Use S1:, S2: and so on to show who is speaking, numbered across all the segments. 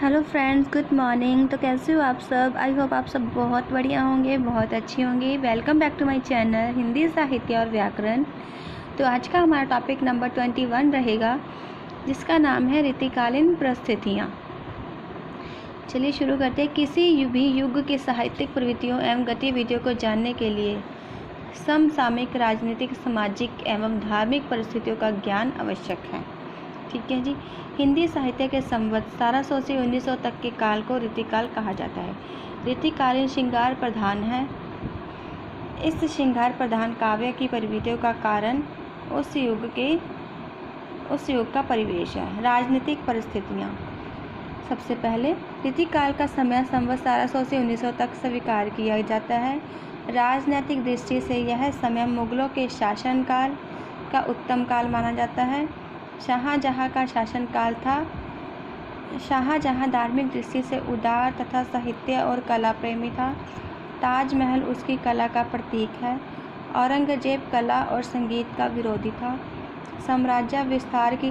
S1: Hello friends, good morning. तो कैसे हो आप सब? आई होप आप सब बहुत बढ़िया होंगे, बहुत अच्छे होंगे। Welcome back to my channel Hindi साहित्य और व्याकरण। तो आज का हमारा टॉपिक नंबर 21 रहेगा, जिसका नाम है ऋतुकालीन परिस्थितियाँ। चलिए शुरू करते हैं। किसी भी युग के साहित्यिक प्रवृत्तियों एवं गतिविधियों को जानने के लिए समसामयिक राजनीतिक, सामाजिक एवं धार्मिक परिस्थितियों का ज्ञान आवश्यक है। ठीक है जी। हिंदी साहित्य के संवत 1700 से 1900 तक के काल को ऋतुकाल कहा जाता है। ऋतुकालीन श्रृंगार प्रधान है। इस श्रृंगार प्रधान काव्य की प्रवृत्तियों का कारण उस युग का परिवेश है। राजनीतिक परिस्थितियाँ। सबसे पहले ऋतुकाल का समय संवत 1700 से 1900 तक स्वीकार किया जाता है। राजनीतिक दृष्टि से यह समय मुगलों के शासनकाल का उत्तम काल माना जाता है। शाहजहाँ का शासनकाल था। शाहजहाँ धार्मिक दृष्टि से उदार तथा साहित्य और कला प्रेमी था। ताजमहल उसकी कला का प्रतीक है। औरंगजेब कला और संगीत का विरोधी था। साम्राज्य विस्तार की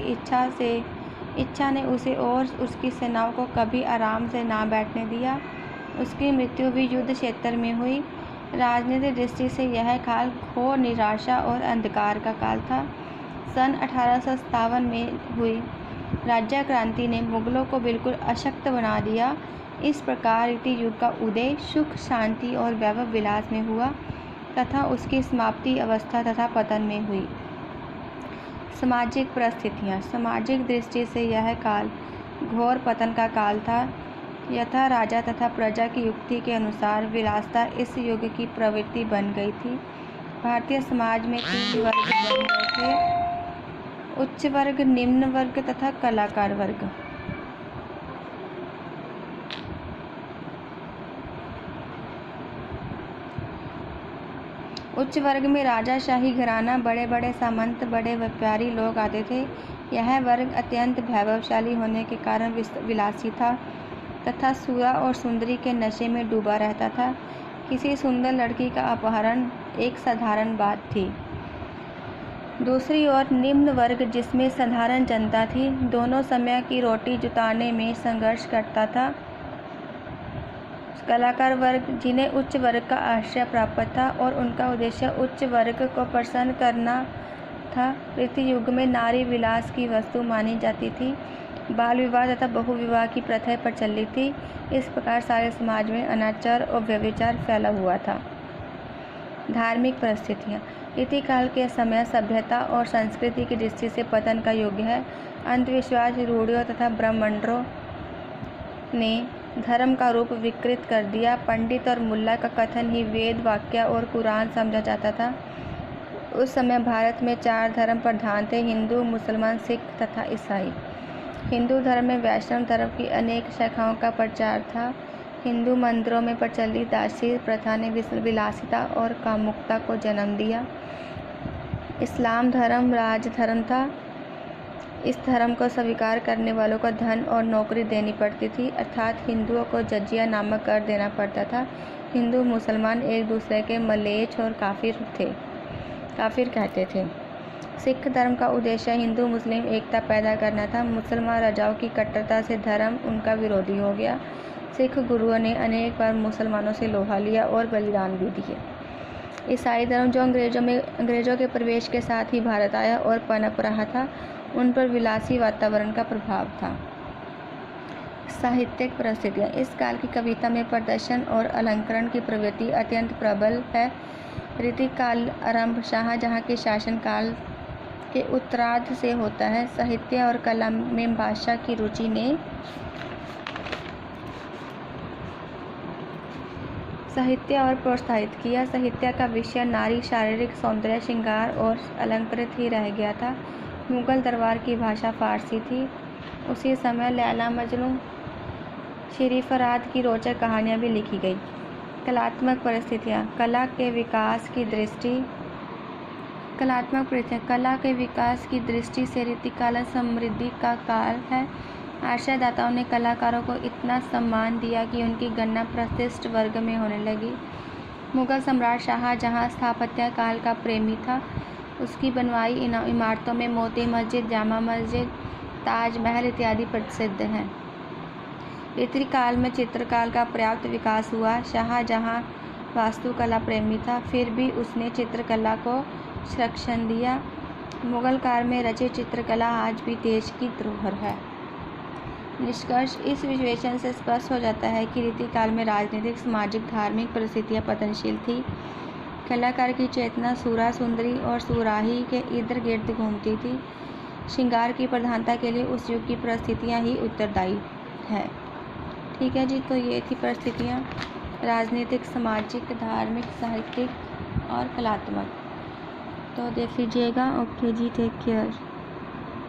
S1: इच्छा ने उसे और उसकी सेनाओं को कभी आराम से ना बैठने दिया। उसकी मृत्यु भी युद्ध क्षेत्र में हुई। राजनीतिक दृष्टि से यह काल घोर निराशा और अंधकार का काल था। सन 1857 में हुई राज्य क्रांति ने मुगलों को बिल्कुल अशक्त बना दिया। इस प्रकार ऋतु युग का उदय सुख, शांति और वैभव विलास में हुआ तथा उसकी समाप्ति अवस्था तथा पतन में हुई। सामाजिक परिस्थितियाँ। सामाजिक दृष्टि से यह काल घोर पतन का काल था। यथा राजा तथा प्रजा की युक्ति के अनुसार विलासता इस युग की प्रवृत्ति बन गई थी। भारतीय समाज में 3 वर्ग बन गए थे: उच्च वर्ग, निम्न वर्ग तथा कलाकार वर्ग। उच्च वर्ग में राजाशाही घराना, बड़े बड़े सामंत, बड़े व्यापारी लोग आते थे। यह वर्ग अत्यंत वैभवशाली होने के कारण विलासी था तथा सुरा और सुंदरी के नशे में डूबा रहता था। किसी सुंदर लड़की का अपहरण एक साधारण बात थी। दूसरी ओर निम्न वर्ग, जिसमें साधारण जनता थी, दोनों समय की रोटी जुटाने में संघर्ष करता था। कलाकार वर्ग, जिन्हें उच्च वर्ग का आश्रय प्राप्त था और उनका उद्देश्य उच्च वर्ग को प्रसन्न करना था। ऋतु युग में नारी विलास की वस्तु मानी जाती थी। बाल विवाह तथा बहुविवाह की प्रथा प्रचलित थी। इस प्रकार सारे समाज में अनाचार और व्यभिचार फैला हुआ था। धार्मिक परिस्थितियाँ। ऋतुकाल के समय सभ्यता और संस्कृति की दृष्टि से पतन का युग है। अंधविश्वास, रूढ़ियों तथा ब्राह्मणों ने धर्म का रूप विकृत कर दिया। पंडित और मुल्ला का कथन ही वेद, वाक्य और कुरान समझा जाता था। उस समय भारत में 4 धर्म प्रधान थे: हिंदू, मुसलमान, सिख तथा ईसाई। हिंदू धर्म में वैष्णव धर्म की अनेक शाखाओं का प्रचार था। हिंदू मंदिरों में प्रचलित दासी प्रथा ने विलासिता और कामुकता को जन्म दिया। इस्लाम धर्म राजधर्म था। इस धर्म को स्वीकार करने वालों को धन और नौकरी देनी पड़ती थी, अर्थात हिंदुओं को जजिया नामक कर देना पड़ता था। हिंदू मुसलमान एक दूसरे के मलेच्छ और काफिर कहते थे। सिख धर्म का उद्देश्य हिंदू मुस्लिम एकता पैदा करना था। मुसलमान राजाओं की कट्टरता से धर्म उनका विरोधी हो गया। सिख गुरुओं ने अनेक बार मुसलमानों से लोहा लिया और बलिदान भी दिए। ईसाई धर्म, जो अंग्रेजों के प्रवेश के साथ ही भारत आया और पनप रहा था, उन पर विलासी वातावरण का प्रभाव था। साहित्यिक परिस्थितियाँ। इस काल की कविता में प्रदर्शन और अलंकरण की प्रवृत्ति अत्यंत प्रबल है। ऋतुकाल आरंभ शाहजहाँ के शासनकाल के उत्तरार्ध से होता है। साहित्य और कला में भाषा की रुचि ने साहित्य और प्रोत्साहित किया। साहित्य का विषय नारी शारीरिक सौंदर्य, श्रृंगार और अलंकृत ही रह गया था। मुगल दरबार की भाषा फारसी थी। उसी समय लैला मजनू, शरीफराद की रोचक कहानियाँ भी लिखी गई। कलात्मक परिस्थितियाँ। कला के विकास की दृष्टि से ऋतुकाल समृद्धि का काल है। आश्रयदाताओं ने कलाकारों को इतना सम्मान दिया कि उनकी गणना प्रतिष्ठित वर्ग में होने लगी। मुगल सम्राट शाहजहाँ स्थापत्य काल का प्रेमी था। उसकी बनवाई इमारतों में मोती मस्जिद, जामा मस्जिद, ताजमहल इत्यादि प्रसिद्ध हैं। रीति काल में चित्रकला का पर्याप्त विकास हुआ। शाहजहां वास्तुकला प्रेमी था, फिर भी उसने चित्रकला को संरक्षण दिया। मुगल काल में रचित चित्रकला आज भी देश की धरोहर है। निष्कर्ष: इस विश्लेषण से स्पष्ट हो जाता है कि रीति काल में राजनीतिक, सामाजिक, धार्मिक परिस्थितियां पतनशील थी। कलाकार की चेतना सूरा, सुंदरी और सुराही के इर्द गिर्द घूमती थी। श्रृंगार की प्रधानता के लिए उस युग की परिस्थितियां ही उत्तरदायी हैं। ठीक है जी, तो ये थी परिस्थितियां, राजनीतिक, सामाजिक, धार्मिक, साहित्यिक और कलात्मक। तो देख लीजिएगा। ओके जी, टेक केयर।